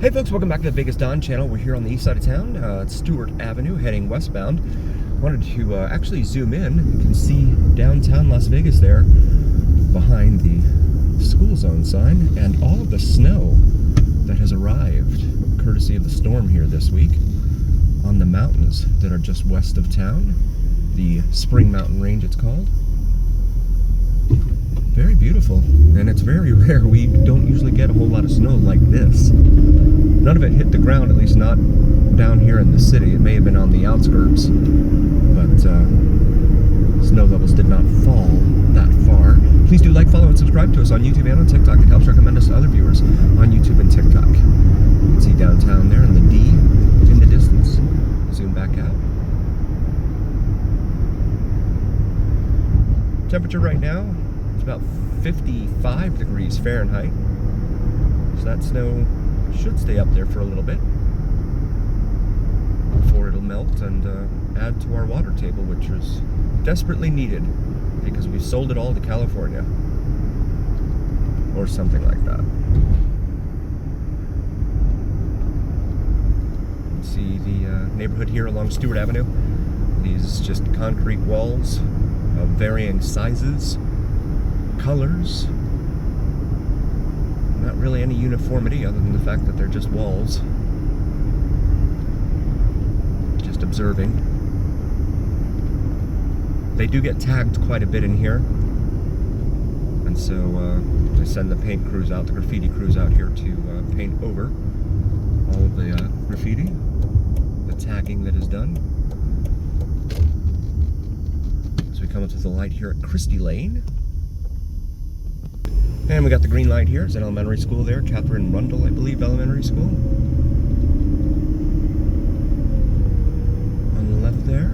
Hey folks, welcome back to the Vegas Dawn channel. We're here on the east side of town, Stewart Avenue, heading westbound. Wanted to actually zoom in. You can see downtown Las Vegas there, behind the school zone sign, and all of the snow that has arrived, courtesy of the storm here this week, on the mountains that are just west of town. The Spring Mountain Range, it's called. Very beautiful, and it's very rare. We don't usually get a whole lot of snow like this. None of it hit the ground, at least not down here in the city. It may have been on the outskirts, but snow levels did not fall that far. Please do like, follow, and subscribe to us on YouTube and on TikTok. It helps recommend us to other viewers on YouTube and TikTok. You can see downtown there and the D in the distance. Zoom back out. Temperature right now, it's about 55 degrees Fahrenheit. So that snow should stay up there for a little bit before it'll melt and add to our water table, which is desperately needed because we've sold it all to California or something like that. You can see the neighborhood here along Stewart Avenue. These just concrete walls of varying sizes, colors. Not really any uniformity other than the fact that they're just walls. Just observing. They do get tagged quite a bit in here. And so they send the paint crews out, the graffiti crews out here to paint over all of the graffiti, the tagging that is done. As we come up to the light here at Christie Lane. And we got the green light here. It's an elementary school there. Catherine Rundle, I believe, elementary school. On the left there.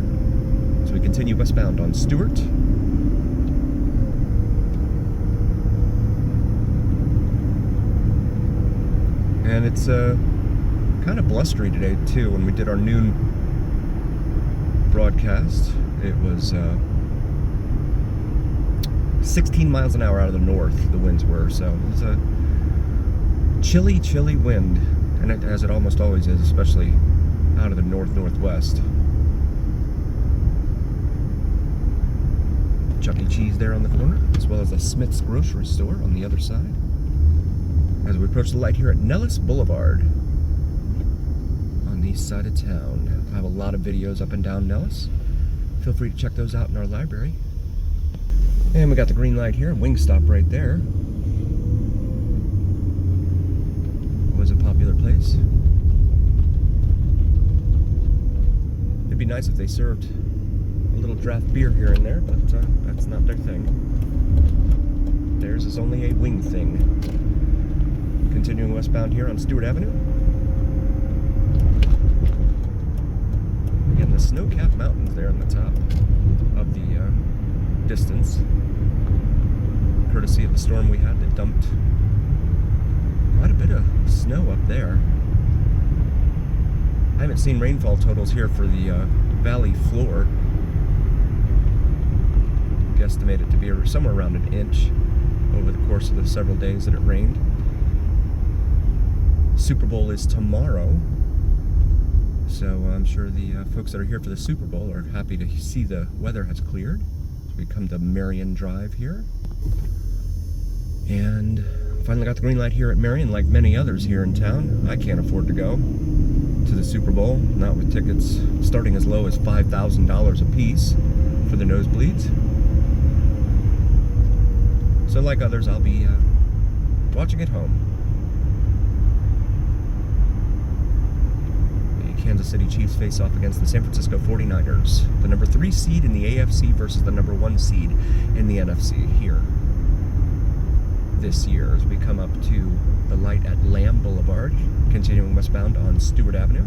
So we continue westbound on Stewart. And it's kind of blustery today, too. When we did our noon broadcast, it was 16 miles an hour out of the north, the winds were, so it was a chilly, chilly wind, and as it almost always is, especially out of the northwest. Chuck E. Cheese there on the corner, as well as a Smith's grocery store on the other side. As we approach the light here at Nellis Boulevard on the east side of town. I have a lot of videos up and down Nellis. Feel free to check those out in our library. And we got the green light here, Wingstop right there. Was a popular place. It'd be nice if they served a little draft beer here and there, but that's not their thing. Theirs is only a wing thing. Continuing westbound here on Stewart Avenue. Again, the snow-capped mountains there on the top of the distance, courtesy of the storm we had that dumped quite a bit of snow up there. I haven't seen rainfall totals here for the valley floor. Guesstimate it to be somewhere around an inch over the course of the several days that it rained. Super Bowl is tomorrow, so I'm sure the folks that are here for the Super Bowl are happy to see the weather has cleared. We come to Marion Drive here, and finally got the green light here at Marion. Like many others here in town, I can't afford to go to the Super Bowl, not with tickets starting as low as $5,000 a piece for the nosebleeds. So like others, I'll be watching at home. Kansas City Chiefs face off against the San Francisco 49ers, the number 3 seed in the AFC versus the number 1 seed in the NFC here this year, as we come up to the light at Lamb Boulevard, continuing westbound on Stewart Avenue.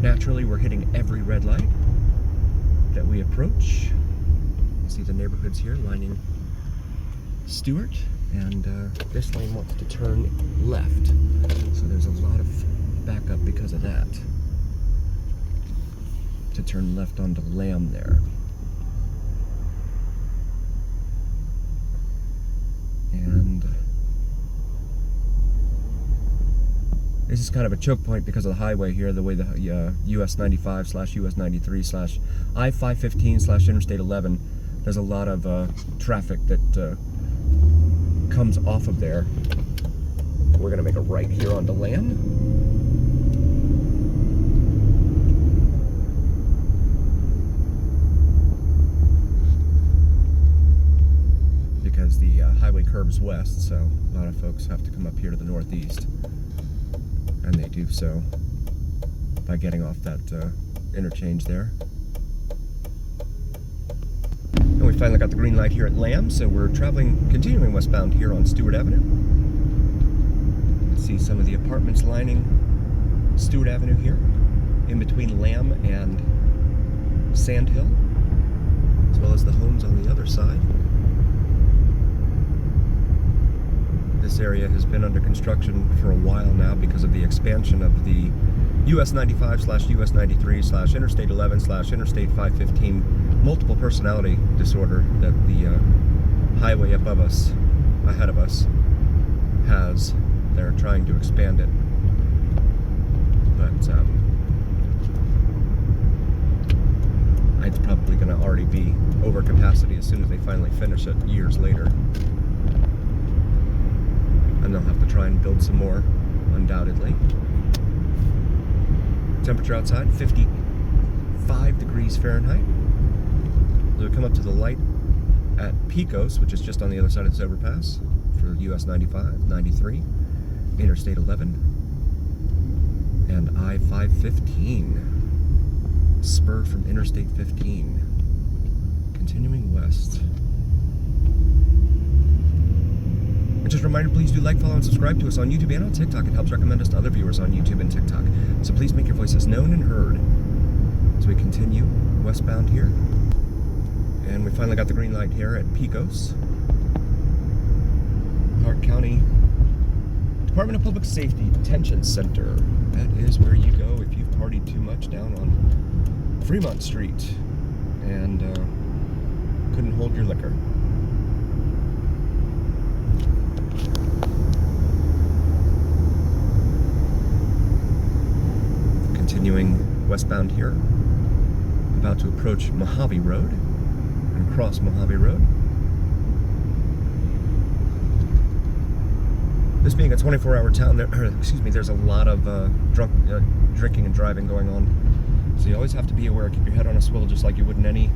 Naturally, we're hitting every red light that we approach. You see the neighborhoods here lining Stewart, and this lane wants to turn left, so there's a lot of backup because of that. To turn left onto Lamb there. And This is kind of a choke point because of the highway here, the way the US 95 / US 93 / I-515 / Interstate 11. There's a lot of traffic that comes off of there. We're gonna make a right here onto Lamb. Because the highway curves west, so a lot of folks have to come up here to the northeast. And they do so by getting off that interchange there. And we finally got the green light here at Lamb, so we're continuing westbound here on Stewart Avenue. You can see some of the apartments lining Stewart Avenue here, in between Lamb and Sand Hill, as well as the homes on the other side. This area has been under construction for a while now because of the expansion of the US 95 / US 93 / Interstate 11 / Interstate 515 multiple personality disorder that the highway above us, ahead of us, has. They're trying to expand it. But it's probably going to already be over capacity as soon as they finally finish it years later. And they'll have to try and build some more, undoubtedly. Temperature outside, 55 degrees Fahrenheit. So we come up to the light at Pecos, which is just on the other side of this overpass, for US 95, 93, Interstate 11, and I-515, spur from Interstate 15, continuing west. And just a reminder, please do like, follow, and subscribe to us on YouTube and on TikTok. It helps recommend us to other viewers on YouTube and TikTok. So please make your voices known and heard as we continue westbound here. And we finally got the green light here at Pecos. Clark County Department of Public Safety Detention Center. That is where you go if you've partied too much down on Fremont Street and couldn't hold your liquor. Continuing westbound here, about to approach Mojave Road and cross Mojave Road. This being a 24-hour town, there's a lot of drinking and driving going on. So you always have to be aware, keep your head on a swivel just like you would in any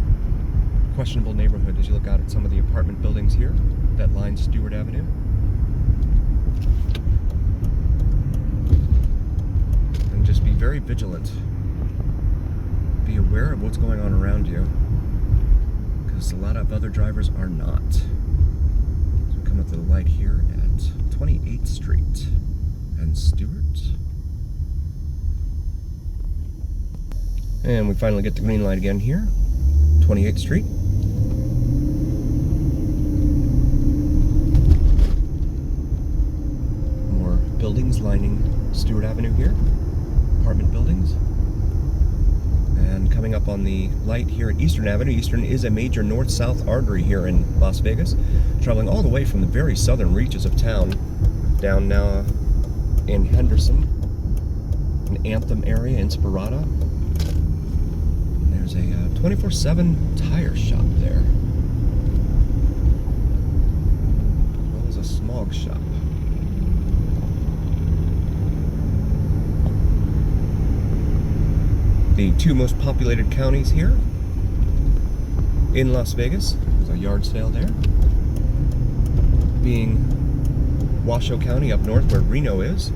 questionable neighborhood as you look out at some of the apartment buildings here that line Stewart Avenue. And just be very vigilant. Be aware of what's going on around you, because a lot of other drivers are not. So we come up to the light here at 28th Street and Stewart. And we finally get the green light again here, 28th Street. More buildings lining Stewart Avenue here, apartment buildings. And coming up on the light here at Eastern Avenue. Eastern is a major north-south artery here in Las Vegas, traveling all the way from the very southern reaches of town down now in Henderson, an Anthem area, Inspirada. And there's a 24/7 tire shop there, as well as a smog shop. The two most populated counties here in Las Vegas. There's a yard sale there. Being Washoe County up north where Reno is,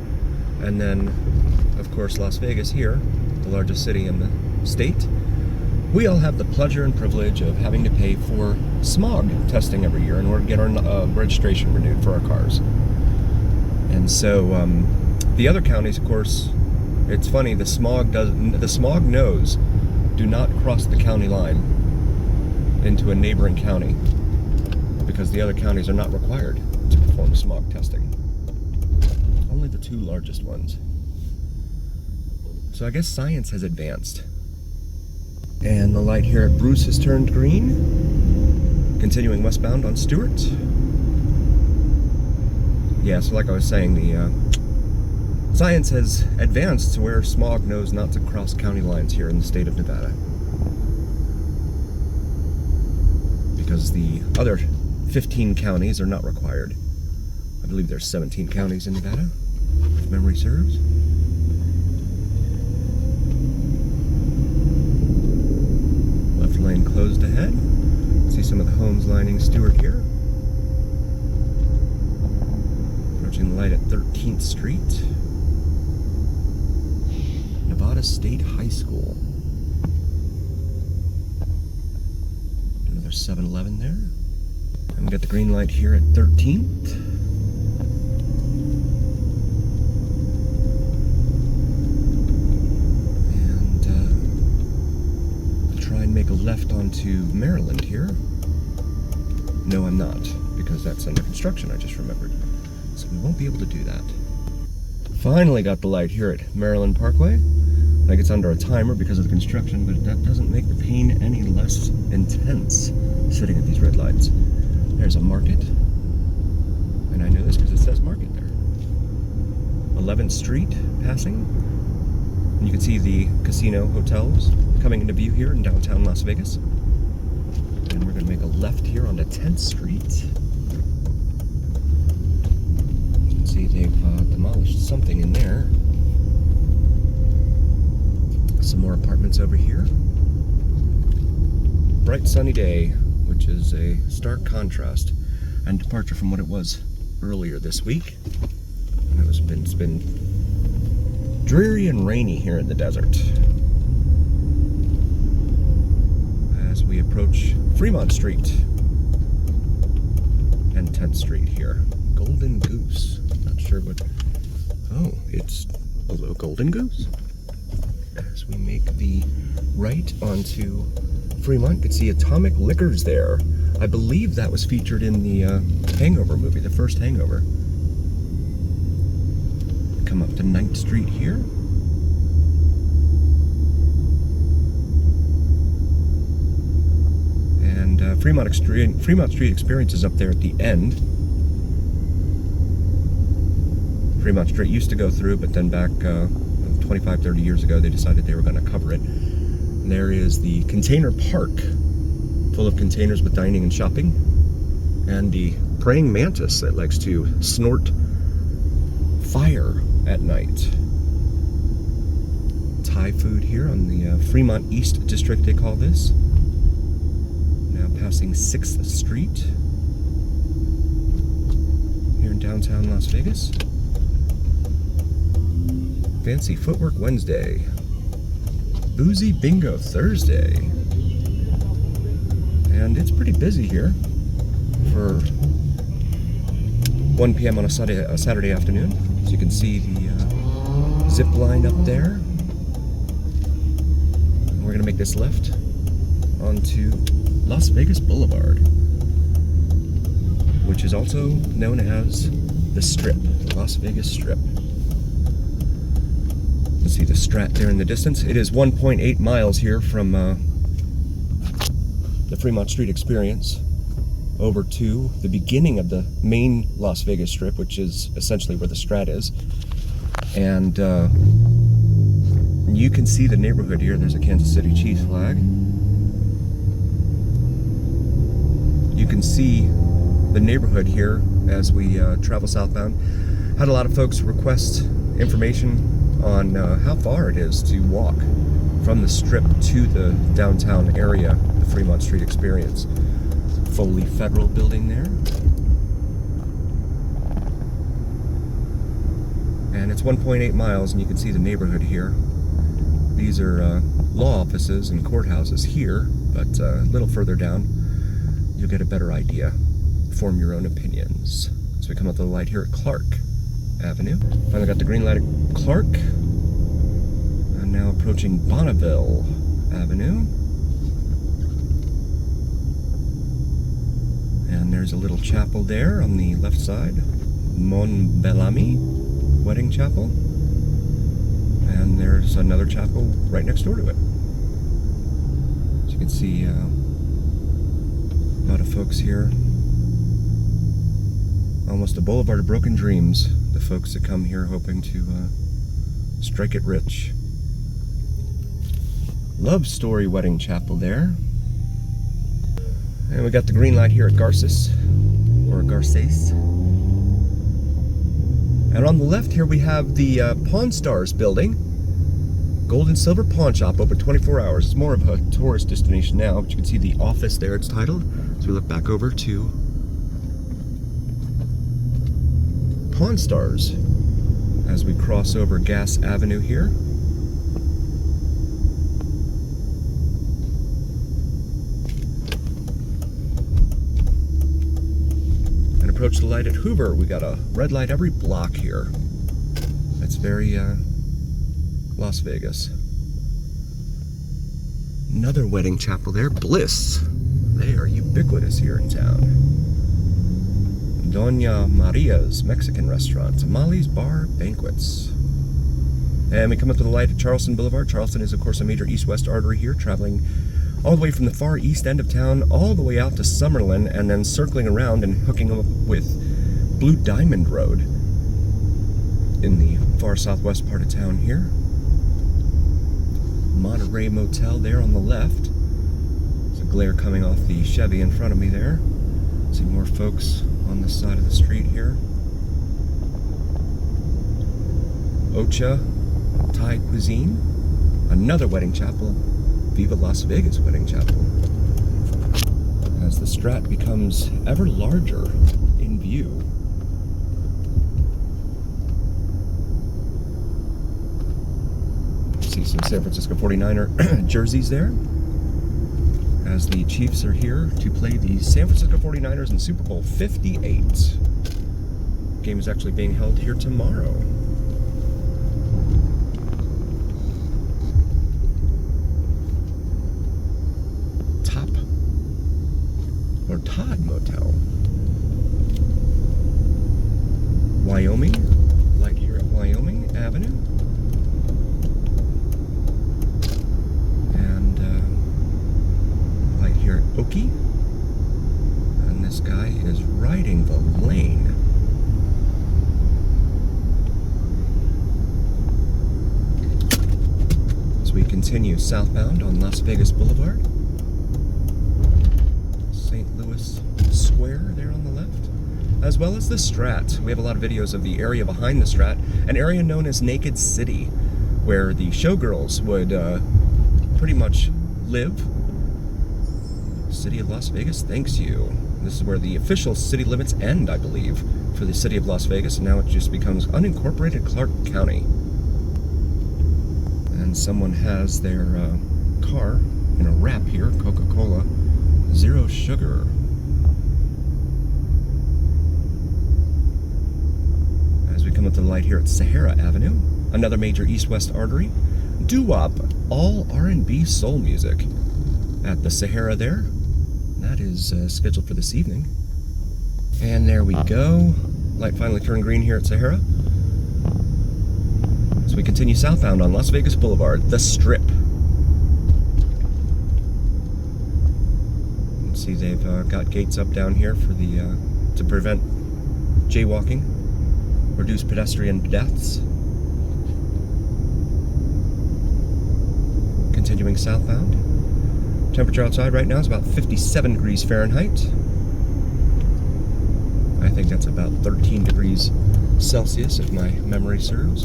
and then of course Las Vegas here, the largest city in the state. We all have the pleasure and privilege of having to pay for smog testing every year in order to get our registration renewed for our cars. And so the other counties, of course, it's funny, the smog nodes do not cross the county line into a neighboring county because the other counties are not required to perform smog testing. Only the two largest ones. So I guess science has advanced. And the light here at Bruce has turned green. Continuing westbound on Stewart. Yeah, so like I was saying, the Science has advanced to where smog knows not to cross county lines here in the state of Nevada. Because the other 15 counties are not required. I believe there's 17 counties in Nevada, if memory serves. Left lane closed ahead. See some of the homes lining Stewart here. Approaching the light at 13th Street. Nevada State High School. Another 7-Eleven there. And we got the green light here at 13th. And I'll try and make a left onto Maryland here. No, I'm not, because that's under construction, I just remembered. So we won't be able to do that. Finally got the light here at Maryland Parkway. Like it's under a timer because of the construction, but that doesn't make the pain any less intense sitting at these red lights. There's a market, and I know this because it says market there. 11th Street passing, and you can see the casino hotels coming into view here in downtown Las Vegas. And we're going to make a left here onto 10th Street. You can see they've demolished something in there. Some more apartments over here. Bright sunny day, which is a stark contrast and departure from what it was earlier this week. And it's been dreary and rainy here in the desert. As we approach Fremont Street and 10th Street here. Golden Goose. Not sure what... Oh, it's below Golden Goose. As we make the right onto Fremont, you can see Atomic Liquors there. I believe that was featured in the Hangover movie, the first Hangover. Come up to 9th Street here. And Fremont Street Experience is up there at the end. Fremont Street used to go through, but then back 25-30 years ago they decided they were going to cover it. And there is the container park full of containers with dining and shopping, and the praying mantis that likes to snort fire at night. Thai food here on the Fremont East District, they call this. Now passing 6th Street here in downtown Las Vegas. Fancy Footwork Wednesday. Boozy Bingo Thursday. And it's pretty busy here for 1 p.m. on a Saturday afternoon. As you can see the zip line up there. And we're going to make this left onto Las Vegas Boulevard, which is also known as the Strip, the Las Vegas Strip. Let's see the Strat there in the distance. It is 1.8 miles here from the Fremont Street Experience over to the beginning of the main Las Vegas Strip, which is essentially where the Strat is. And you can see the neighborhood here. There's a Kansas City Chiefs flag. You can see the neighborhood here as we travel southbound. Had a lot of folks request information on how far it is to walk from the Strip to the downtown area, the Fremont Street Experience. Foley Federal Building there. And it's 1.8 miles, and you can see the neighborhood here. These are law offices and courthouses here, but a little further down, you'll get a better idea. Form your own opinions. So we come up to the light here at Clark Avenue. Finally got the green light at Clark. And now approaching Bonneville Avenue. And there's a little chapel there on the left side. Mon Bellamy Wedding Chapel. And there's another chapel right next door to it. As you can see, a lot of folks here. Almost a boulevard of broken dreams. The folks that come here hoping to Strike It Rich. Love Story Wedding Chapel there. And we got the green light here at Garces, or Garces. And on the left here we have the Pawn Stars building. Gold and Silver Pawn Shop, open 24 hours. It's more of a tourist destination now, but you can see the office there, it's titled. So we look back over to Pawn Stars as we cross over Gas Avenue here. And approach the light at Hoover. We got a red light every block here. That's very Las Vegas. Another wedding chapel there, Bliss. They are ubiquitous here in town. Doña Maria's Mexican Restaurant, Tamales Bar Banquets. And we come up to the light at Charleston Boulevard. Charleston is, of course, a major east-west artery here, traveling all the way from the far east end of town, all the way out to Summerlin, and then circling around and hooking up with Blue Diamond Road in the far southwest part of town here. Monterey Motel there on the left. There's a glare coming off the Chevy in front of me there. See more folks on the side of the street here. Ocha Thai Cuisine. Another wedding chapel. Viva Las Vegas Wedding Chapel. As the Strat becomes ever larger in view. See some San Francisco 49er jerseys there, as the Chiefs are here to play the San Francisco 49ers in Super Bowl 58. The game is actually being held here tomorrow. Todd Motel. Wyoming, light here at Wyoming Avenue. And light here at Okie. And this guy is riding the lane. As we continue southbound on Las Vegas Boulevard. St. Louis Square there on the left, as well as the Strat. We have a lot of videos of the area behind the Strat, an area known as Naked City, where the showgirls would pretty much live. City of Las Vegas thanks you. This is where the official city limits end, I believe, for the city of Las Vegas, and now it just becomes unincorporated Clark County. And someone has their car in a wrap here, Coca-Cola. Zero sugar. As we come up to the light here at Sahara Avenue, another major east-west artery. Doo-wop, all R&B soul music at the Sahara there. That is scheduled for this evening. And there we go. Light finally turned green here at Sahara. As we continue southbound on Las Vegas Boulevard, the Strip. See, they've got gates up down here for the to prevent jaywalking, reduce pedestrian deaths. Continuing southbound. Temperature outside right now is about 57 degrees Fahrenheit. I think that's about 13 degrees Celsius if my memory serves.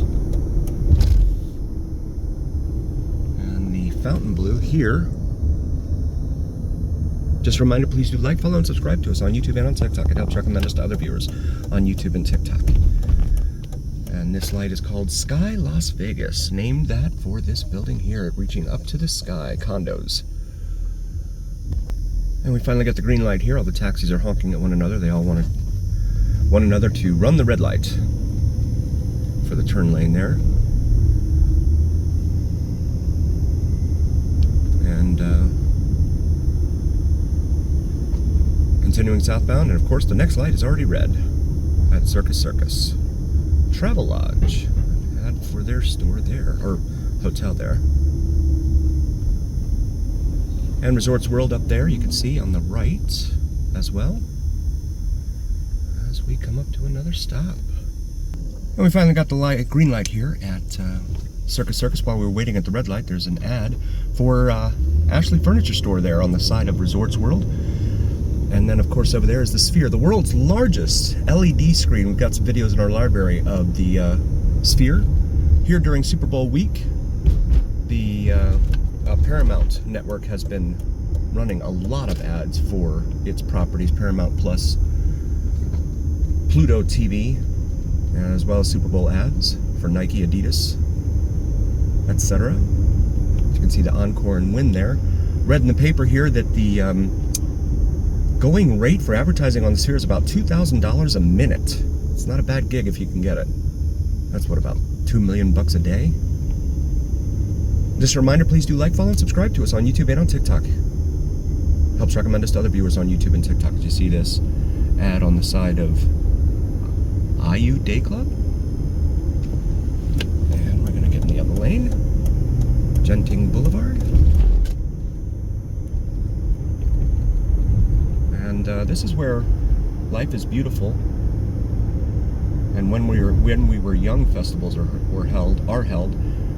And the fountain blue here. Just a reminder, please do like, follow, and subscribe to us on YouTube and on TikTok. It helps recommend us to other viewers on YouTube and TikTok. And this light is called Sky Las Vegas, named that for this building here, reaching up to the sky, condos. And we finally got the green light here. All the taxis are honking at one another. They all wanted one another to run the red light for the turn lane there. And continuing southbound, and of course the next light is already red at Circus Circus. Travelodge, ad for their store there, or hotel there. And Resorts World up there, you can see on the right as well, as we come up to another stop. And we finally got the green light here at Circus Circus. While we were waiting at the red light, there's an ad for Ashley Furniture Store there on the side of Resorts World. And then, of course, over there is the Sphere, the world's largest LED screen. We've got some videos in our library of the Sphere. Here during Super Bowl week, the Paramount Network has been running a lot of ads for its properties, Paramount Plus, Pluto TV, as well as Super Bowl ads for Nike, Adidas, etc. You can see the Encore and Win there. Read in the paper here that the going rate for advertising on the Sphere is about $2,000 a minute. It's not a bad gig if you can get it. That's what, about $2 million a day? Just a reminder, please do like, follow, and subscribe to us on YouTube and on TikTok. Helps recommend us to other viewers on YouTube and TikTok. Did you see this ad on the side of IU Day Club? And we're gonna get in the other lane. Genting Boulevard. And this is where Life is Beautiful and when we were young festivals are held.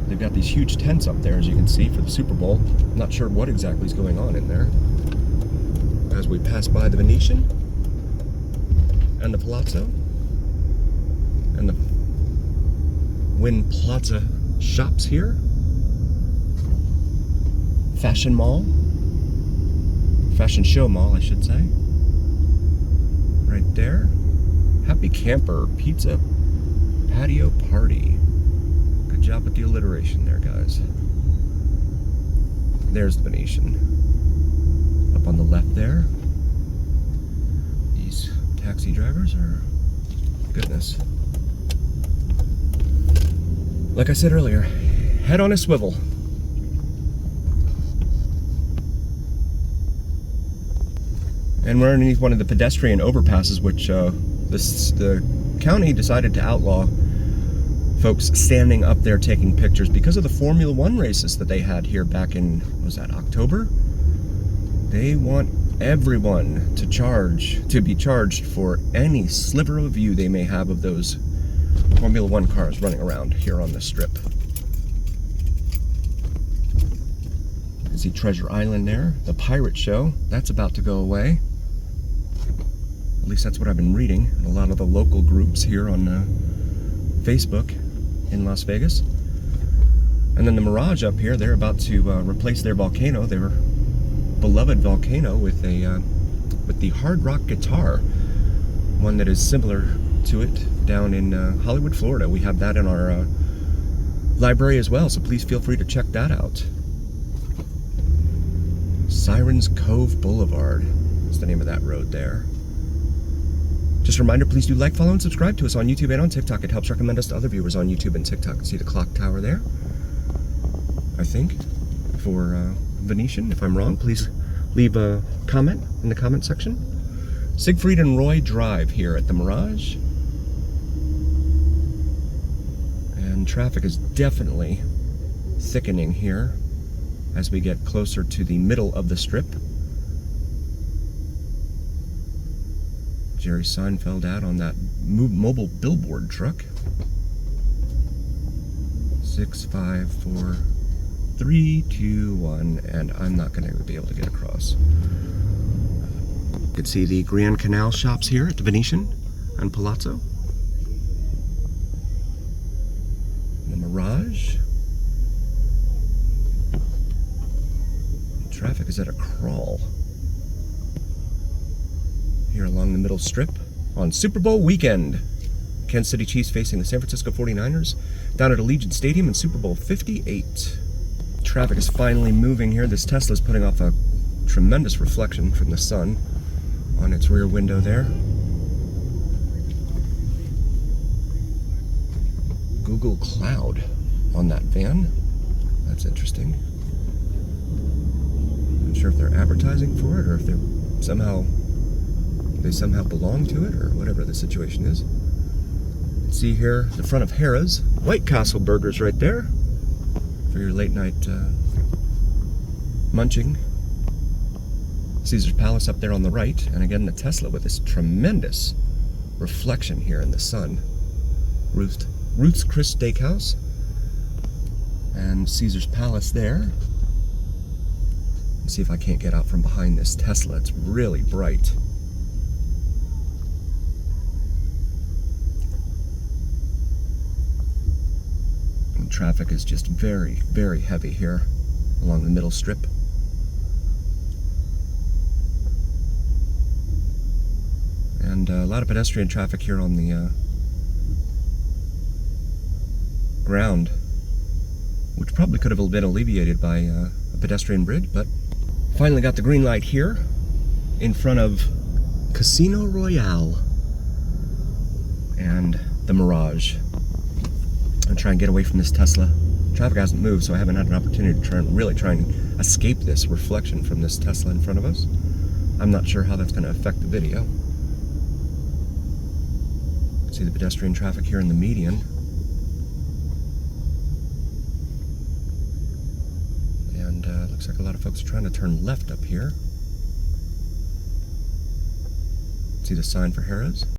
They've got these huge tents up there, as you can see, for the Super Bowl. I'm not sure what exactly is going on in there. As we pass by the Venetian and the Palazzo and the Wynn Plaza shops here. Fashion Mall. Fashion Show Mall, I should say. Right there. Happy Camper Pizza Patio Party. Good job with the alliteration there, guys. There's the Venetian. Up on the left there. These taxi drivers are... goodness. Like I said earlier, head on a swivel. And we're underneath one of the pedestrian overpasses, which the county decided to outlaw folks standing up there taking pictures because of the Formula One races that they had here back in, was that October? They want everyone to be charged for any sliver of view they may have of those Formula One cars running around here on the strip. You can see Treasure Island there, the pirate show, that's about to go away. At least that's what I've been reading in a lot of the local groups here on Facebook in Las Vegas. And then the Mirage up here, they're about to replace their volcano, their beloved volcano, with the Hard Rock guitar, one that is similar to it down in Hollywood, Florida. We have that in our library as well, so please feel free to check that out. Sirens Cove Boulevard is the name of that road there. Just a reminder, please do like, follow, and subscribe to us on YouTube and on TikTok. It helps recommend us to other viewers on YouTube and TikTok. See the clock tower there, I think, for Venetian. If I'm wrong, please leave a comment in the comment section. Siegfried and Roy Drive here at the Mirage. And traffic is definitely thickening here as we get closer to the middle of the strip. Jerry Seinfeld out on that mobile billboard truck. 6, 5, 4, 3, 2, 1, and I'm not going to be able to get across. You can see the Grand Canal shops here at the Venetian and Palazzo. The Mirage. Traffic is at a crawl here along the middle strip on Super Bowl weekend. Kansas City Chiefs facing the San Francisco 49ers down at Allegiant Stadium in Super Bowl 58. Traffic is finally moving here. This Tesla is putting off a tremendous reflection from the sun on its rear window there. Google Cloud on that van. That's interesting. I'm not sure if they're advertising for it or if they somehow belong to it or whatever the situation is. See here the front of Harrah's. White Castle burgers right there for your late night munching. Caesar's Palace up there on the right, and again the Tesla with this tremendous reflection here in the sun. Ruth's Chris Steakhouse. And Caesar's Palace there. Let's see if I can't get out from behind this Tesla. It's really bright. And traffic is just very, very heavy here along the middle strip. And a lot of pedestrian traffic here on the ground, which probably could have been alleviated by a pedestrian bridge, but finally got the green light here in front of Casino Royale and the Mirage. I'm trying to get away from this Tesla. Traffic hasn't moved, so I haven't had an opportunity to really try and escape this reflection from this Tesla in front of us. I'm not sure how that's going to affect the video. See the pedestrian traffic here in the median. And looks like a lot of folks are trying to turn left up here. See the sign for Harrah's?